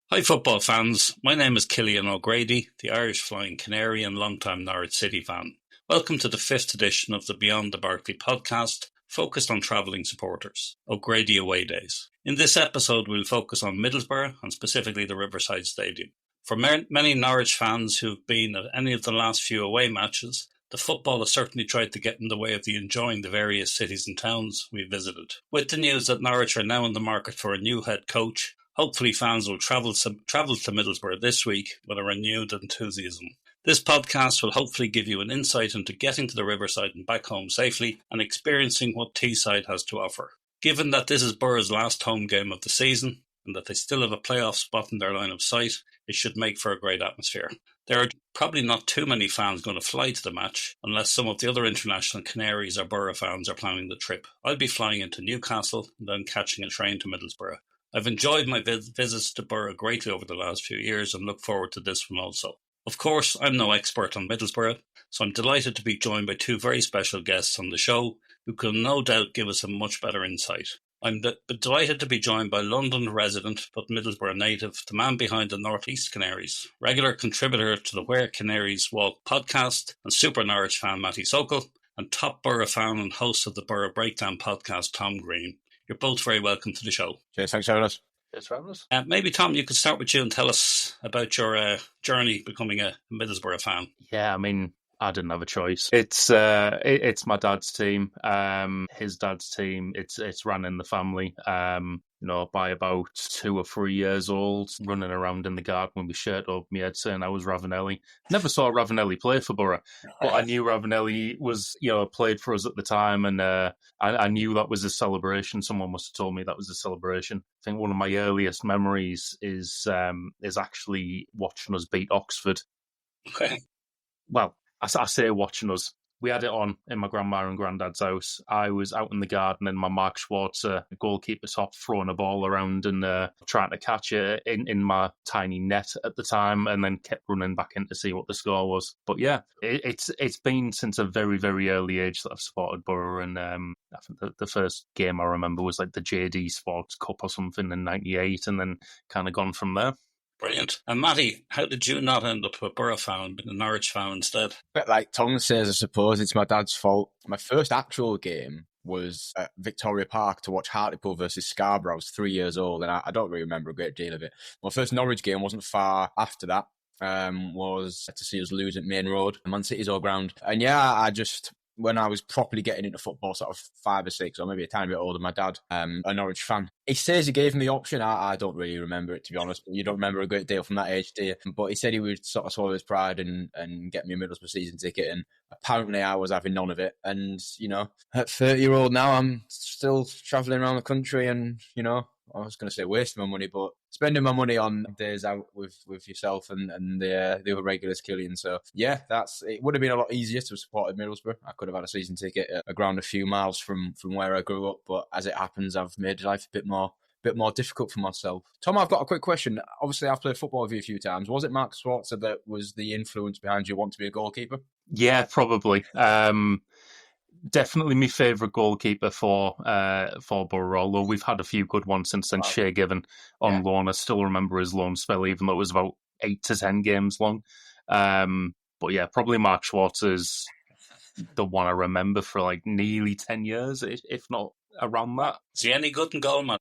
Hi football fans, my name is Cillian O'Grady, the Irish Flying Canary and long-time Norwich City fan. Welcome to the 5th edition of the Beyond the Barclay podcast, focused on travelling supporters, O'Grady Away Days. In this episode we'll focus on Middlesbrough and specifically the Riverside Stadium. For many Norwich fans who've been at any of the last few away matches, the football has certainly tried to get in the way of enjoying the various cities and towns we visited. With the news that Norwich are now in the market for a new head coach, hopefully fans will travel to Middlesbrough this week with a renewed enthusiasm. This podcast will hopefully give you an insight into getting to the Riverside and back home safely and experiencing what Teesside has to offer. Given that this is Boro's last home game of the season and that they still have a playoff spot in their line of sight, it should make for a great atmosphere. There are probably not too many fans going to fly to the match unless some of the other international Canaries or Boro fans are planning the trip. I'll be flying into Newcastle and then catching a train to Middlesbrough. I've enjoyed my visits to Boro greatly over the last few years and look forward to this one also. Of course, I'm no expert on Middlesbrough, so I'm delighted to be joined by two very special guests on the show who can no doubt give us a much better insight. I'm delighted to be joined by London resident but Middlesbrough native, the man behind the North East Canaries, regular contributor to the Where Canaries Walk podcast and Super Norwich fan Matty Sokol, and top Boro fan and host of the Boro Breakdown podcast Tom Green. You're both very welcome to the show. Cheers, thanks for having us. Cheers for having us. Maybe, Tom, you could start with you and tell us about your journey becoming a Middlesbrough fan. Yeah, I mean, I didn't have a choice. It's my dad's team, his dad's team. It's ran in the family. By about 2 or 3 years old, running around in the garden with my shirt over my head saying I was Ravanelli. Never saw Ravanelli play for Boro, but I knew Ravanelli was, played for us at the time, and I knew that was a celebration. Someone must have told me that was a celebration. I think one of my earliest memories is actually watching us beat Oxford. Okay. Well, I say watching us. We had it on in my grandma and granddad's house. I was out in the garden in my Mark Schwarzer goalkeeper top, throwing a ball around and trying to catch it in my tiny net at the time, and then kept running back in to see what the score was. But yeah, it's been since a very, very early age that I've supported Boro, and I think the first game I remember was like the JD Sports Cup or something in '98, and then kind of gone from there. Brilliant. And Matty, how did you not end up a Boro fan, but a Norwich fan instead? But like Tom says, I suppose it's my dad's fault. My first actual game was at Victoria Park to watch Hartlepool versus Scarborough. I was 3 years old, and I don't really remember a great deal of it. My first Norwich game wasn't far after that. Was to see us lose at Main Road, Man City's old ground. And yeah, when I was properly getting into football, sort of 5 or 6, or maybe a tiny bit older, my dad, a Norwich fan. He says he gave me the option. I don't really remember it, to be honest. You don't remember a great deal from that age, do you? But he said he would sort of swallow his pride and get me a Middlesbrough season ticket. And apparently I was having none of it. And, at 30-year-old now, I'm still travelling around the country and, I was going to say wasting my money, but spending my money on days out with yourself and the other regulars, Cillian. So, yeah, it would have been a lot easier to have supported Middlesbrough. I could have had a season ticket at a ground a few miles from where I grew up, but as it happens, I've made life a bit more difficult for myself. Tom, I've got a quick question. Obviously, I've played football with you a few times. Was it Mark Schwarzer that was the influence behind you wanting to be a goalkeeper? Yeah, probably. Definitely my favourite goalkeeper for Boro, although we've had a few good ones since then. Shea Given on loan. I still remember his loan spell, even though it was about 8 to 10 games long. But yeah, probably Mark Schwarzer is the one I remember for like nearly 10 years, if not around that. Is he any good in goal, man?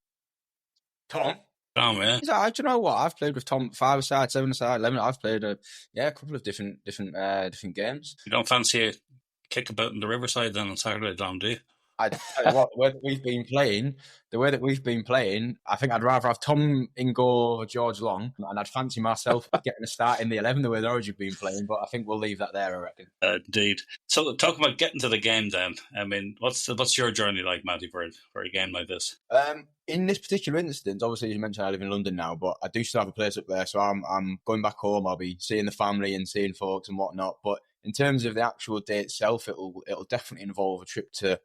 Tom? Tom, yeah. Do you know what? I've played with Tom 5-a-side, 7-a-side, 11. I've played a couple of different games. You don't fancy a kick about in the Riverside then on Saturday, Dom, do you? I tell you what, the way that we've been playing, I think I'd rather have Tom in goal or George Long, and I'd fancy myself getting a start in the 11 the way Norwich have been playing, but I think we'll leave that there, I reckon. Indeed. So talk about getting to the game then. I mean, what's your journey like, Matty, for a game like this? In this particular instance, obviously you mentioned I live in London now, but I do still have a place up there, so I'm going back home. I'll be seeing the family and seeing folks and whatnot, but in terms of the actual day itself, it'll definitely involve a trip to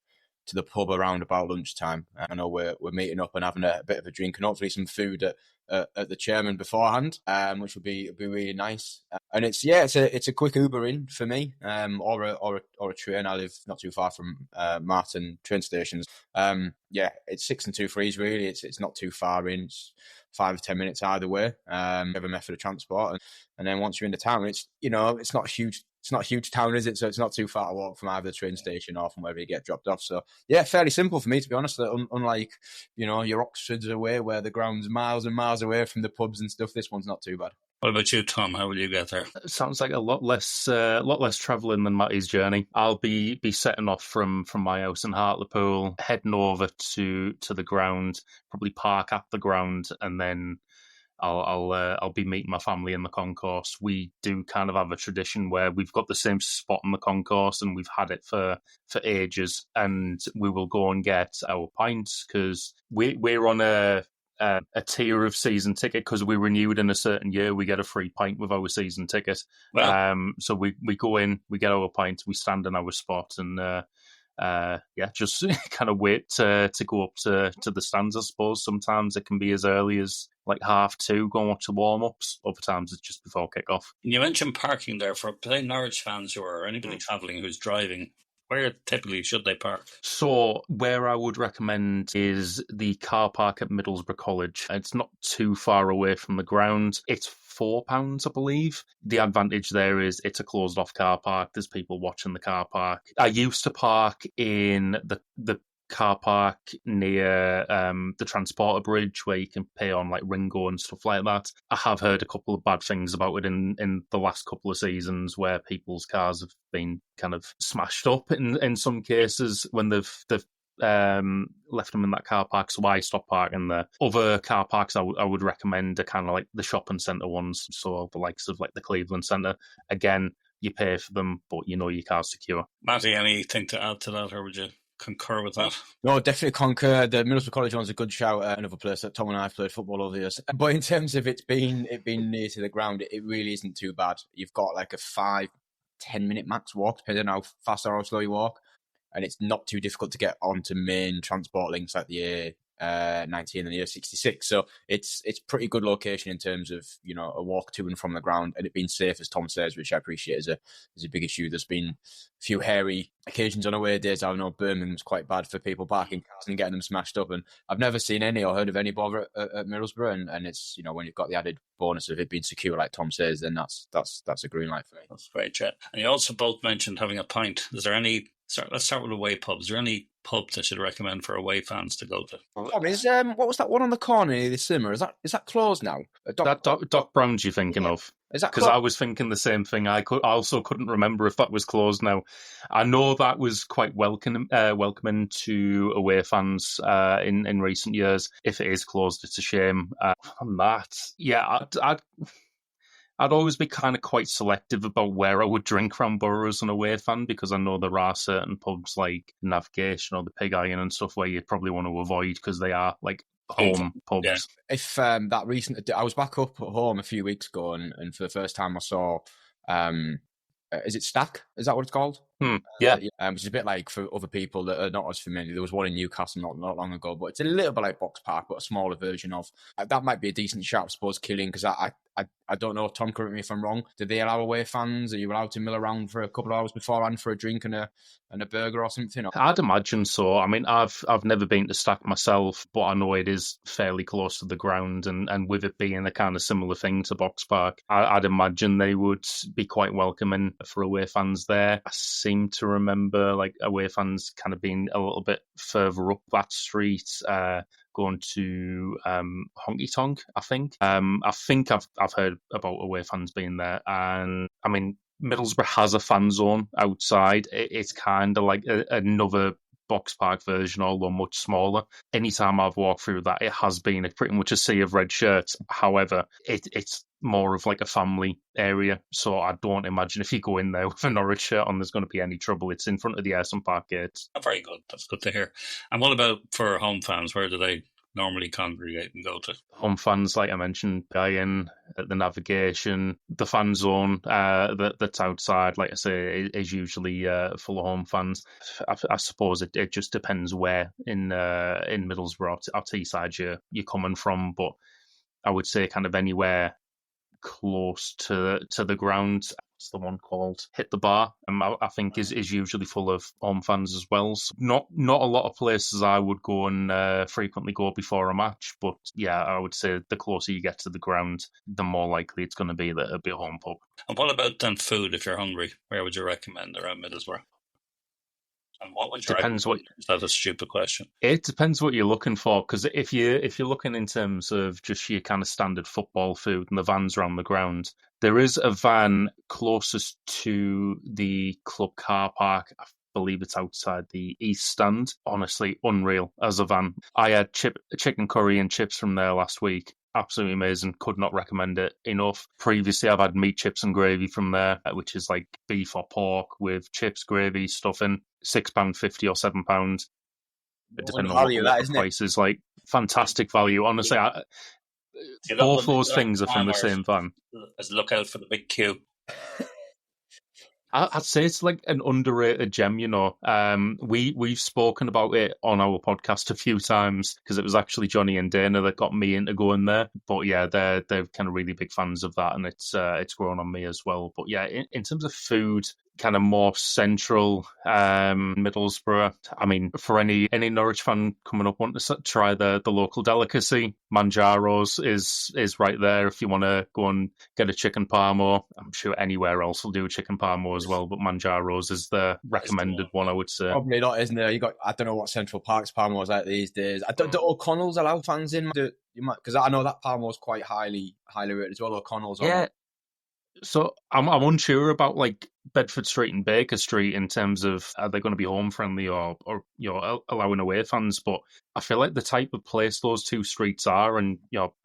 to the pub around about lunchtime. I know we're meeting up and having a bit of a drink and hopefully some food at the chairman beforehand, which would be really nice. And it's a quick Uber in for me, or a train. I live not too far from Martin train stations. It's 6 and 2 3s really. It's not too far in. It's 5 or 10 minutes either way. Every method of transport, and then once you're in the town, it's it's not huge. It's not a huge town, is it? So it's not too far to walk from either the train station or from wherever you get dropped off. So, yeah, fairly simple for me, to be honest. Unlike, your Oxfords away where the ground's miles and miles away from the pubs and stuff, this one's not too bad. What about you, Tom? How will you get there? It sounds like a lot less travelling than Matty's journey. I'll be setting off from my house in Hartlepool, heading over to the ground, probably park at the ground, and then I'll be meeting my family in the concourse. We do kind of have a tradition where we've got the same spot in the concourse, and we've had it for ages. And we will go and get our pints because we're on a tier of season ticket because we renewed in a certain year. We get a free pint with our season ticket. Wow. So we go in, we get our pints, we stand in our spot, and just kind of wait to go up to the stands. I suppose sometimes it can be as early as like 2:30 going up to warm-ups. Other times it's just before kick-off. You mentioned parking there. For Norwich fans or anybody travelling who's driving, where typically should they park? So where I would recommend is the car park at Middlesbrough College. It's not too far away from the ground. It's £4, I believe. The advantage there is it's a closed-off car park. There's people watching the car park. I used to park in the car park near the Transporter Bridge where you can pay on like Ringo and stuff like that. I have heard a couple of bad things about it in the last couple of seasons where people's cars have been kind of smashed up in some cases when they've left them in that car park, so I stopped parking there. Other car parks I would recommend are kind of like the shopping centre ones, so the likes of like the Cleveland Centre. Again, you pay for them, but you know your car's secure. Matty, anything to add to that, or would you concur with that? No, definitely concur. The Middlesbrough College one's a good shout. Another place that Tom and I have played football over the years. But in terms of it being near to the ground, it really isn't too bad. You've got like a 5-10 minute max walk, depending on how fast or how slow you walk. And it's not too difficult to get onto main transport links like the A19 and the A66. So it's pretty good location in terms of, a walk to and from the ground, and it being safe, as Tom says, which I appreciate is a big issue. There's been a few hairy occasions on away days. I know Birmingham's quite bad for people parking cars and getting them smashed up, and I've never seen any or heard of any bother at Middlesbrough, and it's, when you've got the added bonus of it being secure, like Tom says, then that's a green light for me. That's great, Chet. And you also both mentioned having a pint. Is there any... Let's start with away pubs. Is there any pubs I should recommend for away fans to go to? What was that one on the corner near the cinema? Is that closed now? Doc Brown's you're thinking of? Is that because I was thinking the same thing. I also couldn't remember if that was closed now. I know that was quite welcoming to away fans in recent years. If it is closed, it's a shame. On that, yeah, I'd always be kind of quite selective about where I would drink around Boro as an away fan, because I know there are certain pubs like Navigation or the Pig Iron and stuff where you probably want to avoid because they are like home pubs. Yeah. If I was back up at home a few weeks ago, and for the first time I saw, is it Stack? Is that what it's called? Yeah. Which is a bit like for other people that are not as familiar. There was one in Newcastle not long ago, but it's a little bit like Box Park, but a smaller version of. That might be a decent shout, I suppose, Cillian, because I don't know, Tom, correct me if I'm wrong. Do they allow away fans? Are you allowed to mill around for a couple of hours beforehand for a drink and a burger or something? I'd imagine so. I mean, I've never been to Stack myself, but I know it is fairly close to the ground, and with it being a kind of similar thing to Box Park, I'd imagine they would be quite welcoming for away fans there. I seem to remember like away fans kind of being a little bit further up that street, going to Honky Tonk, I think. I've heard about away fans being there, and I mean, Middlesbrough has a fan zone outside. It's kind of like another Box Park version, although much smaller. Anytime I've walked through that, it has been pretty much a sea of red shirts. However, it's more of like a family area, so I don't imagine if you go in there with a Norwich shirt on, there's going to be any trouble. It's in front of the Ayresome Park gates. Oh, very good. That's good to hear. And what about for home fans? Where do they normally congregate and go to? Home fans, like I mentioned, Ian, the navigation, the fan zone that's outside, like I say, is usually full of home fans. I suppose it just depends where in Middlesbrough or Teesside you're coming from, but I would say kind of anywhere close to the ground. What's the one called? Hit the Bar. I think is usually full of home fans as well. So not a lot of places I would go and frequently go before a match, but yeah, I would say the closer you get to the ground, the more likely it's going to be that it'll be a home pub. And what about then food? If you're hungry, where would you recommend around Middlesbrough? And what would you Depends recommend? Is that a stupid question? It depends what you're looking for, because if you're looking in terms of just your kind of standard football food and the vans around the ground, there is a van closest to the club car park. I believe it's outside the East Stand. Honestly, unreal as a van. I had chicken curry and chips from there last week. Absolutely amazing. Could not recommend it enough. Previously, I've had meat, chips and gravy from there, which is like beef or pork with chips, gravy, stuffing. £6.50 or £7. Depending on what the price is, like fantastic value. Honestly, both those things are from the same van. Look out for the big queue. I'd say it's like an underrated gem, you know. We've spoken about it on our podcast a few times because it was actually Johnny and Dana that got me into going there. But yeah, they're kind of really big fans of that, and it's grown on me as well. But yeah, in terms of food, kind of more central Middlesbrough. I mean, for any Norwich fan coming up wanting to try the local delicacy, Manjaro's is right there if you want to go and get a chicken parmo. I'm sure anywhere else will do a chicken parmo as well, but Manjaro's is the recommended one, I would say. Probably not, isn't there? I don't know what Central Park's parmo is like these days. Do O'Connell's allow fans in? Because I know that parmo is quite highly rated as well. O'Connell's, yeah. So I'm unsure about like Bedford Street and Baker Street in terms of are they going to be home friendly or allowing away fans, but I feel like the type of place those two streets are, and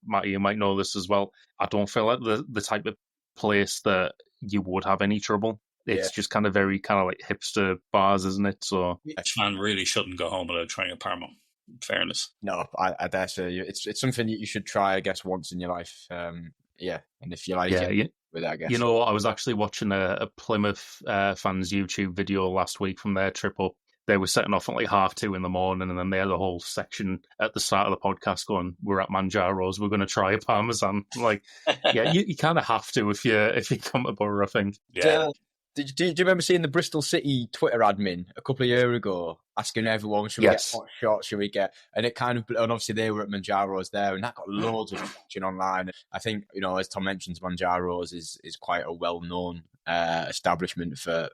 Matty, you might know this as well, I don't feel like the type of place that you would have any trouble. It's just kind of very kind of like hipster bars, isn't it? So each fan really shouldn't go home without trying a parmo. In fairness, no, I dare say it's something that you should try, I guess, once in your life. And if you like it. I guess. You know, I was actually watching a Plymouth fans YouTube video last week from their trip up. They were setting off at like 2:30 in the morning, and then they had a whole section at the start of the podcast going, "We're at Manjaro's, we're going to try a parmesan." Like, yeah, you kind of have to if you come to Boro, I think. Yeah. Do you remember seeing the Bristol City Twitter admin a couple of years ago asking everyone, should we get hot shots, should we get... And it kind of... And obviously they were at Manjaro's there, and that got loads of traction online. I think, as Tom mentions, Manjaro's is quite a well-known establishment for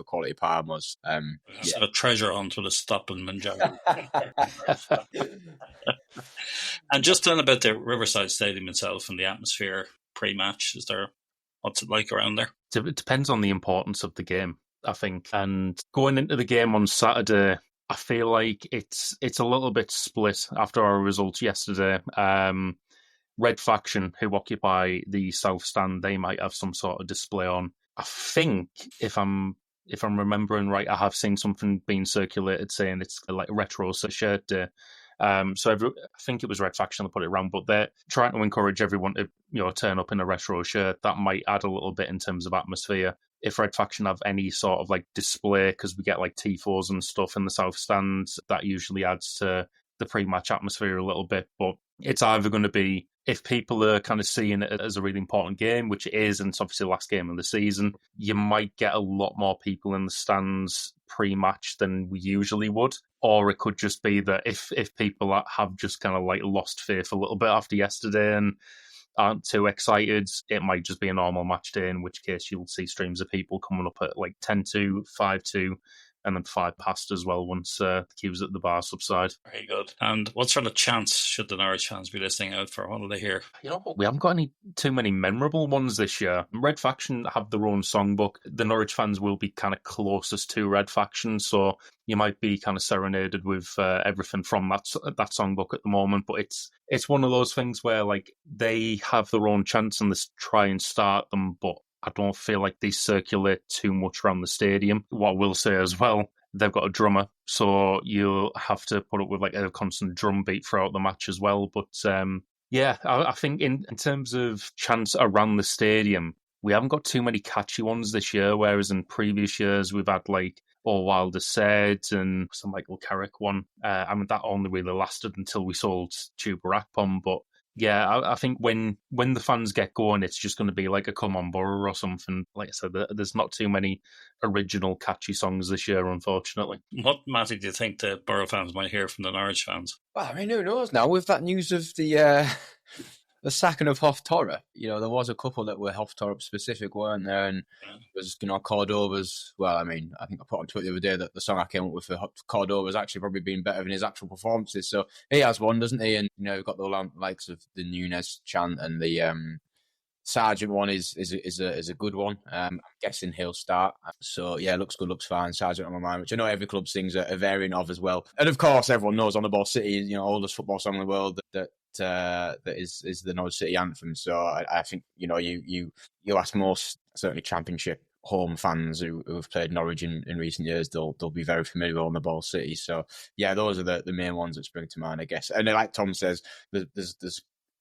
quality parmos. A treasure hunt with a stop in Manjaro. And just then about the Riverside Stadium itself and the atmosphere pre-match, what's it like around there? It depends on the importance of the game, I think. And going into the game on Saturday, I feel like it's a little bit split after our results yesterday. Red Faction, who occupy the South Stand, they might have some sort of display on. I think, if I'm remembering right, I have seen something being circulated saying it's like a retro shirt day. I think it was Red Faction that put it around, but they're trying to encourage everyone to turn up in a retro shirt. That might add a little bit in terms of atmosphere. If Red Faction have any sort of like display, because we get like tifos and stuff in the South Stand, that usually adds to the pre-match atmosphere a little bit. But it's either going to be, if people are kind of seeing it as a really important game, which it is, and it's obviously the last game of the season, you might get a lot more people in the stands pre-match than we usually would. Or it could just be that if people have just kind of like lost faith a little bit after yesterday and aren't too excited, it might just be a normal match day, in which case you'll see streams of people coming up at like 10-2, 5-2, and then 5 past as well once the queues at the bar subside. Very good. And what sort of chants should the Norwich fans be listening out for? What do they hear? We haven't got too many memorable ones this year. Red Faction have their own songbook. The Norwich fans will be kind of closest to Red Faction, so you might be kind of serenaded with everything from that songbook at the moment. But it's one of those things where like they have their own chants and they try and start them, but I don't feel like they circulate too much around the stadium. What I will say as well, they've got a drummer, so you'll have to put up with like a constant drum beat throughout the match as well. But yeah, I think in terms of chants around the stadium, we haven't got too many catchy ones this year, whereas in previous years we've had like All Wilder Said and some Michael Carrick one. I mean, that only really lasted until we sold Tuba Rakpom, but yeah, I think when the fans get going, it's just going to be like a Come On Boro or something. Like I said, there's not too many original catchy songs this year, unfortunately. What, Matty, do you think the Boro fans might hear from the Norwich fans? Well, I mean, who knows now? With that news of the sacking of Hoftorp, there was a couple that were Hoftorp specific, weren't there? And it was, Cordoba's, well, I mean, I think I put on Twitter the other day that the song I came up with for Cordoba's actually probably been better than his actual performances. So he has one, doesn't he? And, we've got the likes of the Nunes chant, and the Sargent one is a good one. I'm guessing he'll start. So yeah, looks good, looks fine. Sargent on my mind, which I know every club sings a variant of as well. And of course, everyone knows On the Ball City, oldest football song in the world that is the Norwich City anthem. So I think you ask most certainly Championship home fans who have played Norwich in recent years, they'll be very familiar with On the Ball City. So yeah, those are the main ones that spring to mind, I guess. And like Tom says, there's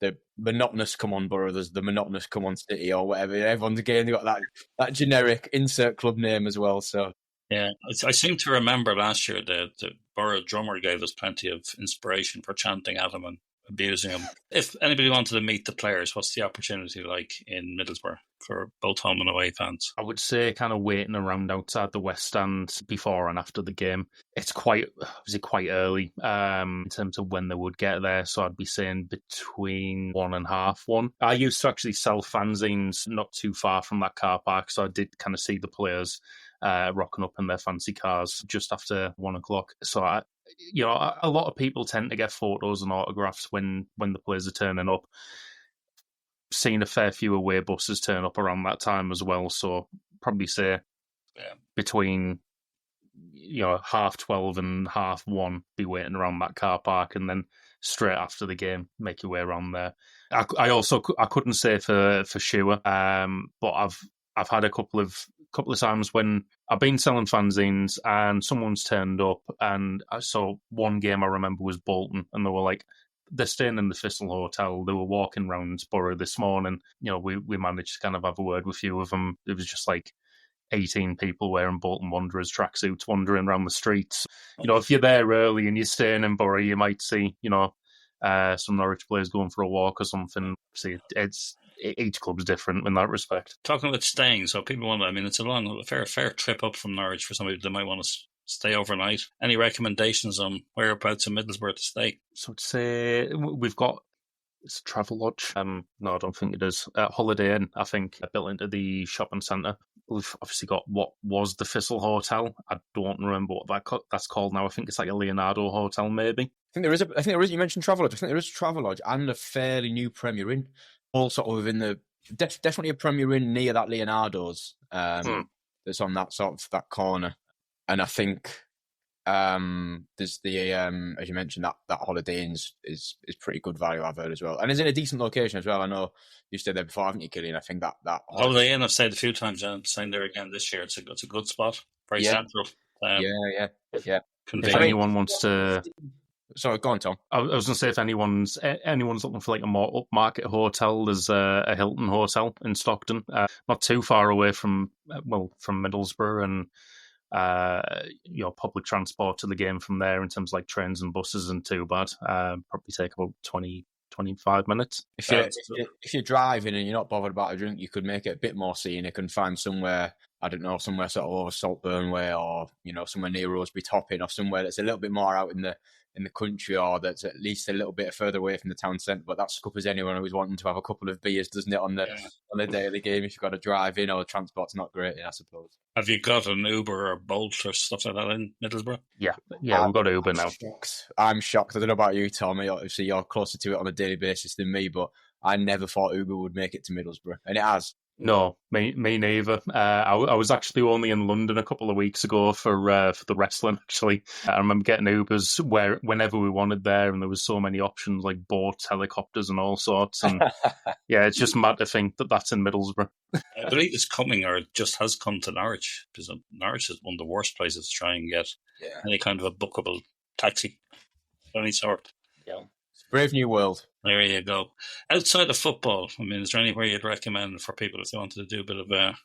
the monotonous Come On Borough, there's the monotonous Come On City or whatever. Everyone's again got that generic insert club name as well. So yeah, I seem to remember last year the Borough drummer gave us plenty of inspiration for chanting at him and abusing him. If anybody wanted to meet the players, what's the opportunity like in Middlesbrough for both home and away fans? I would say kind of waiting around outside the West Stand before and after the game. It's quite early in terms of when they would get there, so I'd be saying between 1 and 1:30. I used to actually sell fanzines not too far from that car park, so I did kind of see the players rocking up in their fancy cars just after 1 o'clock. So a lot of people tend to get photos and autographs when the players are turning up. Seen a fair few away buses turn up around that time as well, so probably say between 12:30 and 1:30 be waiting around that car park, and then straight after the game make your way around there. I couldn't say for sure, but I've had a couple of times when I've been selling fanzines and someone's turned up, and I saw one game I remember was Bolton, and they were like, they're staying in the Thistle Hotel. They were walking around Boro this morning. We managed to kind of have a word with a few of them. It was just like 18 people wearing Bolton Wanderers tracksuits wandering around the streets. If you're there early and you're staying in Boro, you might see, some Norwich players going for a walk or something. See, each club's different in that respect. Talking about staying, so people want to, I mean, it's a fair trip up from Norwich for somebody that might want to stay overnight. Any recommendations on whereabouts in Middlesbrough to stay? So I'd say we've got, it's a travel lodge. No, I don't think it is. Holiday Inn, I think, built into the shopping centre. We've obviously got what was the Thistle Hotel. I don't remember what that's called now. I think it's like a Leonardo Hotel, maybe. I think there is. You mentioned Travelodge. I think there is a Travelodge and a fairly new Premier Inn, all sort of within the definitely a Premier Inn near that Leonardo's. That's on that sort of that corner, and I think there's the as you mentioned that Holiday Inn is pretty good value, I've heard as well, and it's in a decent location as well. I know you stayed there before, haven't you, Cillian? I think that Holiday Inn I've stayed a few times, and I'm staying there again this year. It's a good spot, very central. Yeah. If anyone wants to. Sorry, go on, Tom. I was going to say, if anyone's looking for like a more upmarket hotel, there's a Hilton Hotel in Stockton, not too far away from Middlesbrough, and your public transport to the game from there in terms of like trains and buses isn't too bad. Probably take about 20-25 minutes. If you're driving and you're not bothered about a drink, you could make it a bit more scenic and find somewhere, I don't know, somewhere sort of over Saltburn way, or somewhere near Roseby Topping, or somewhere that's a little bit more out in the country, or that's at least a little bit further away from the town centre. But that scuppers anyone who's wanting to have a couple of beers, doesn't it, on the day of the game, if you've got to drive in, or the transport's not great, I suppose. Have you got an Uber or Bolt or stuff like that in Middlesbrough? Yeah, we've got Uber now. I'm shocked. I don't know about you, Tom. Obviously, you're closer to it on a daily basis than me, but I never thought Uber would make it to Middlesbrough, and it has. No, me neither. I was actually only in London a couple of weeks ago for the wrestling. Actually, I remember getting Ubers whenever we wanted there, and there was so many options like boats, helicopters, and all sorts. And yeah, it's just mad to think that that's in Middlesbrough. I believe it's coming, or it just has come to Norwich, because Norwich is one of the worst places to try and get any kind of a bookable taxi of any sort. Yeah, it's a brave new world. There you go. Outside of football, I mean, is there anywhere you'd recommend for people if they wanted to do a bit of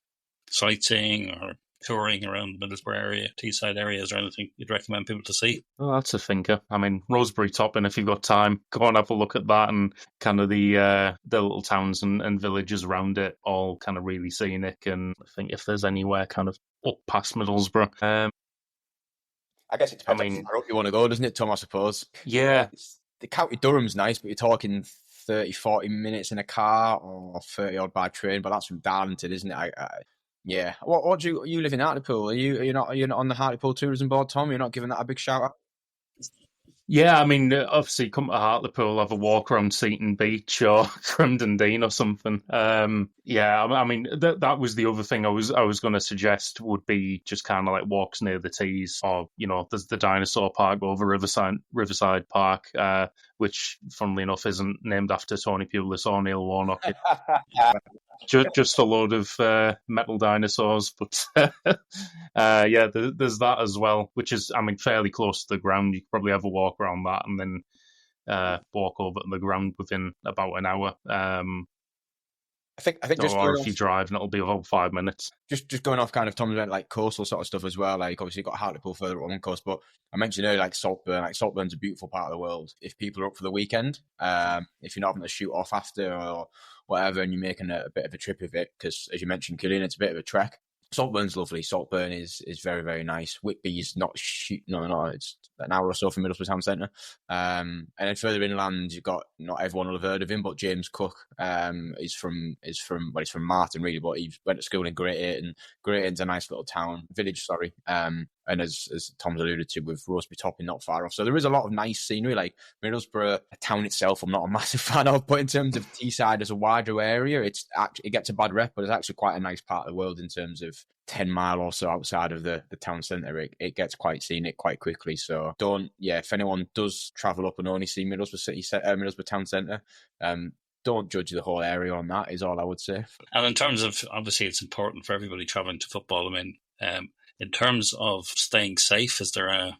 sightseeing or touring around the Middlesbrough area, Teesside area? Is there anything you'd recommend people to see? Well, that's a thinker. I mean, Rosebery Topping, if you've got time, go and have a look at that, and kind of the little towns and villages around it, all kind of really scenic. And I think if there's anywhere kind of up past Middlesbrough, I guess it depends how far up you want to go, doesn't it, Tom, I suppose? Yeah. The County Durham's nice, but you're talking 30, 40 minutes in a car or 30 odd by train, but that's from Darlington, isn't it? Yeah. What do you live in Hartlepool? Are you not on the Hartlepool Tourism Board, Tom? You're not giving that a big shout out? Yeah, I mean, obviously, come to Hartlepool, have a walk around Seaton Beach or Crimdon Dean or something. Yeah, I mean, that was the other thing I was going to suggest would be just kind of like walks near the Tees, or there's the dinosaur park over Riverside Park, which, funnily enough, isn't named after Tony Pulis or Neil Warnock. Just a load of metal dinosaurs, but yeah, there's that as well, which is, I mean, fairly close to the ground. You could probably have a walk around that and then walk over to the ground within about an hour. I think just or if you drive, and it'll be about 5 minutes. Just going off kind of Tom's event, like coastal sort of stuff as well. Like obviously you've got Hartlepool further up on the coast, but I mentioned earlier like Saltburn. Like Saltburn's a beautiful part of the world if people are up for the weekend. If you're not having to shoot off after or whatever, and you're making a bit of a trip of it, because as you mentioned, Cillian, it's a bit of a trek. Saltburn's lovely. Saltburn is very, very nice. Whitby's not it's an hour or so from Middlesbrough Town Centre. And then further inland, you've got, not everyone will have heard of him, but James Cook he's from Martin really, but he went to school in Great Ayton. Great Ayton's a nice little village. And as Tom's alluded to, with Rosebery Topping not far off. So there is a lot of nice scenery. Like Middlesbrough, a town itself, I'm not a massive fan of, but in terms of Teesside as a wider area, it gets a bad rep, but it's actually quite a nice part of the world in terms of 10 mile or so outside of the town centre. It gets quite scenic quite quickly. So if anyone does travel up and only see Middlesbrough Town Centre, don't judge the whole area on that, is all I would say. And in terms of, obviously it's important for everybody travelling to football, I mean, in terms of staying safe, is there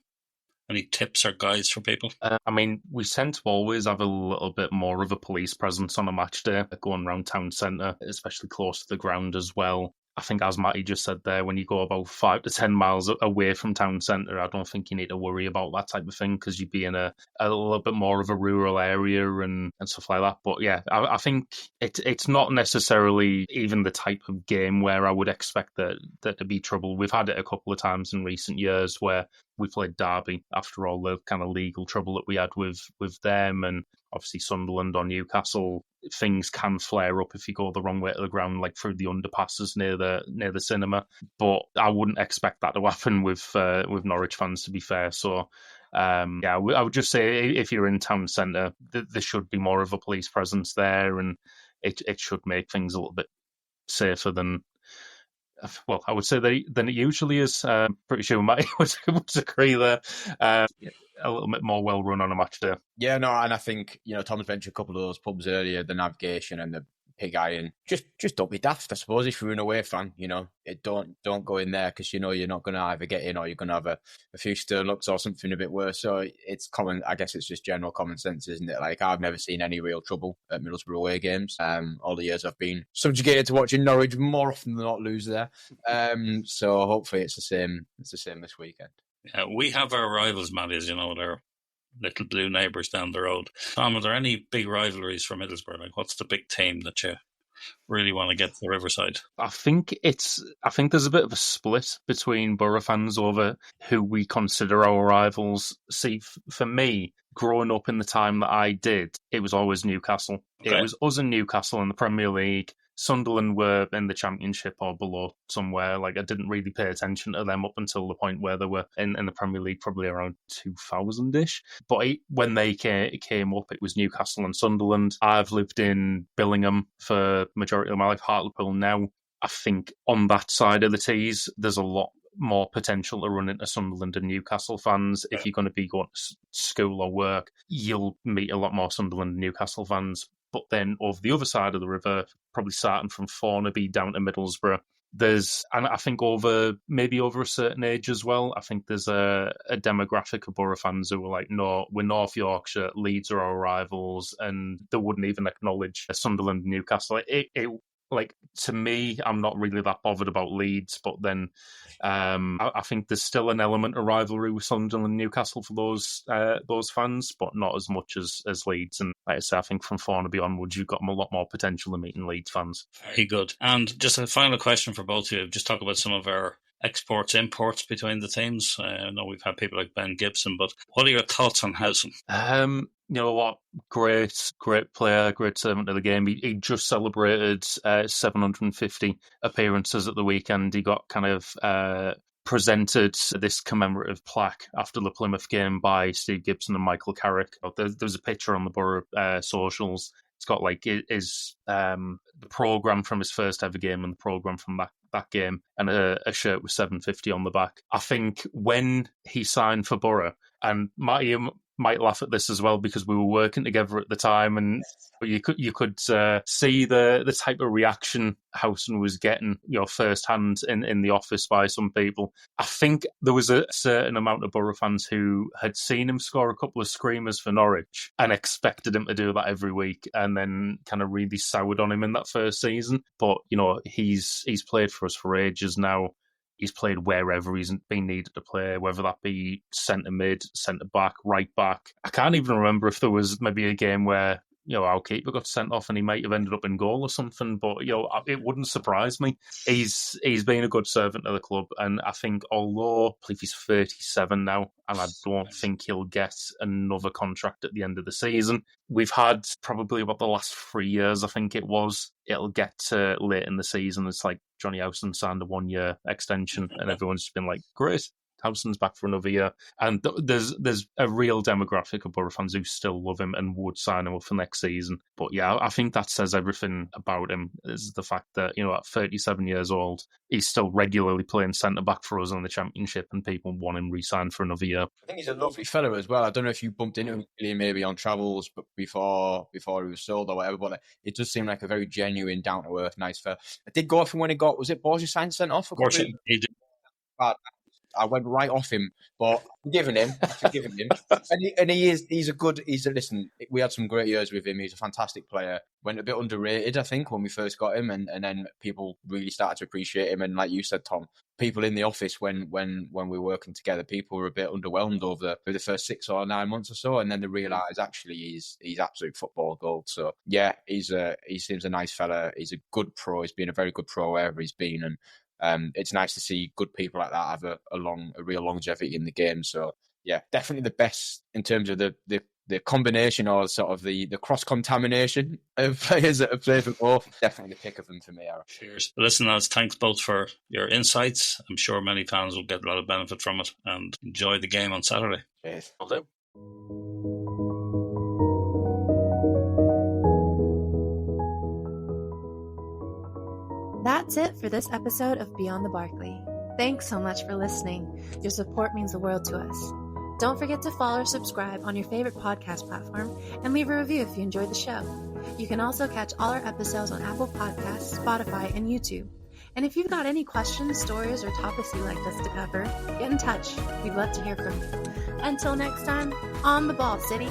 any tips or guides for people? I mean, we tend to always have a little bit more of a police presence on a match day, going around town centre, especially close to the ground as well. I think, as Matty just said there, when you go about 5 to 10 miles away from town centre, I don't think you need to worry about that type of thing, because you'd be in a little bit more of a rural area and stuff like that. But yeah, I think it's not necessarily even the type of game where I would expect there to be trouble. We've had it a couple of times in recent years where we played Derby after all the kind of legal trouble that we had with them, and obviously Sunderland or Newcastle. Things can flare up if you go the wrong way to the ground, like through the underpasses near the cinema. But I wouldn't expect that to happen with Norwich fans, to be fair. So I would just say if you're in town centre, there should be more of a police presence there, and it should make things a little bit safer than. Well, I would say than it usually is. Pretty sure Matty would agree there. A little bit more well run on a match day. Yeah, no, and I think Tom's mentioned a couple of those pubs earlier, the Navigation and the Pig Iron. Just don't be daft, I suppose. If you're an away fan, don't go in there, because you're not going to either get in or you're going to have a few stern looks or something a bit worse. So it's common. I guess it's just general common sense, isn't it? Like, I've never seen any real trouble at Middlesbrough away games. All the years I've been subjugated to watching Norwich more often than not lose there. So hopefully it's the same. It's the same this weekend. Yeah, we have our rivals, Matty, as you know, they're little blue neighbours down the road. Tom, are there any big rivalries for Middlesbrough? Like, what's the big team that you really want to get to Riverside? I think there's a bit of a split between Boro fans over who we consider our rivals. See, for me, growing up in the time that I did, it was always Newcastle. Okay. It was us and Newcastle in the Premier League. Sunderland were in the Championship or below somewhere. Like, I didn't really pay attention to them up until the point where they were in the Premier League, probably around 2000-ish. But when they came up, it was Newcastle and Sunderland. I've lived in Billingham for majority of my life, Hartlepool now. I think on that side of the Tees, there's a lot more potential to run into Sunderland and Newcastle fans. If you're going to be going to school or work, you'll meet a lot more Sunderland and Newcastle fans. But then over the other side of the river, probably starting from Thornaby down to Middlesbrough, and I think maybe over a certain age as well, I think there's a demographic of Boro fans who are like, no, we're North Yorkshire, Leeds are our rivals, and they wouldn't even acknowledge Sunderland and Newcastle. Like, to me, I'm not really that bothered about Leeds, but then I think there's still an element of rivalry with Sunderland and Newcastle for those fans, but not as much as Leeds. And like I say, I think from Thornaby onwards, you've got a lot more potential in meeting Leeds fans. Very good. And just a final question for both of you. Just talk about some of our exports, imports between the teams. I know we've had people like Ben Gibson, but what are your thoughts on Howson? You know what? Great player, great servant of the game. He just celebrated 750 appearances at the weekend. He got kind of presented this commemorative plaque after the Plymouth game by Steve Gibson and Michael Carrick. There's a picture on the Boro socials. It's got like his the programme from his first ever game and the programme from that game, and a shirt with 750 on the back. I think when he signed for Boro, and might laugh at this as well because we were working together at the time, and you could see the type of reaction Howson was getting, firsthand in the office by some people. I think there was a certain amount of Boro fans who had seen him score a couple of screamers for Norwich and expected him to do that every week, and then kind of really soured on him in that first season. But he's played for us for ages now. He's played wherever he's been needed to play, whether that be centre mid, centre back, right back. I can't even remember if there was maybe a game where our keeper got sent off and he might have ended up in goal or something. But it wouldn't surprise me. He's been a good servant of the club, and I think although I believe he's 37 now, and I don't think he'll get another contract at the end of the season. We've had probably about the last 3 years, I think it'll get to late in the season. It's like Johnny Howson signed a 1-year extension, and everyone's just been like, great, Howson's back for another year. And there's a real demographic of Boro fans who still love him and would sign him up for next season. But yeah, I think that says everything about him, is the fact that, at 37 years old, he's still regularly playing centre-back for us in the Championship, and people want him re-signed for another year. I think he's a lovely fella as well. I don't know if you bumped into him maybe on travels but before he was sold or whatever, but it does seem like a very genuine, down-to-earth, nice fella. I did go off him when he got, was it Borges sent off? Of course, he did. I went right off him, but I've forgiven him. And listen, we had some great years with him. He's a fantastic player. Went a bit underrated, I think, when we first got him, and then people really started to appreciate him. And like you said, Tom, people in the office when we were working together, people were a bit underwhelmed over the first 6 or 9 months or so, and then they realised actually he's absolute football gold. So yeah, he seems a nice fella. He's a good pro. He's been a very good pro wherever he's been, and it's nice to see good people like that have a real longevity in the game. So yeah, definitely the best in terms of the combination or sort of the cross-contamination of players that have played for both. Definitely the pick of them for me, Aaron. Cheers. Listen, lads, thanks both for your insights. I'm sure many fans will get a lot of benefit from it and enjoy the game on Saturday. Cheers. Will do. That's it for this episode of Beyond the Barclay. Thanks so much for listening. Your support means the world to us. Don't forget to follow or subscribe on your favorite podcast platform and leave a review if you enjoyed the show. You can also catch all our episodes on Apple Podcasts, Spotify, and YouTube. And if you've got any questions, stories, or topics you'd like us to cover, get in touch. We'd love to hear from you. Until next time, on the ball, City.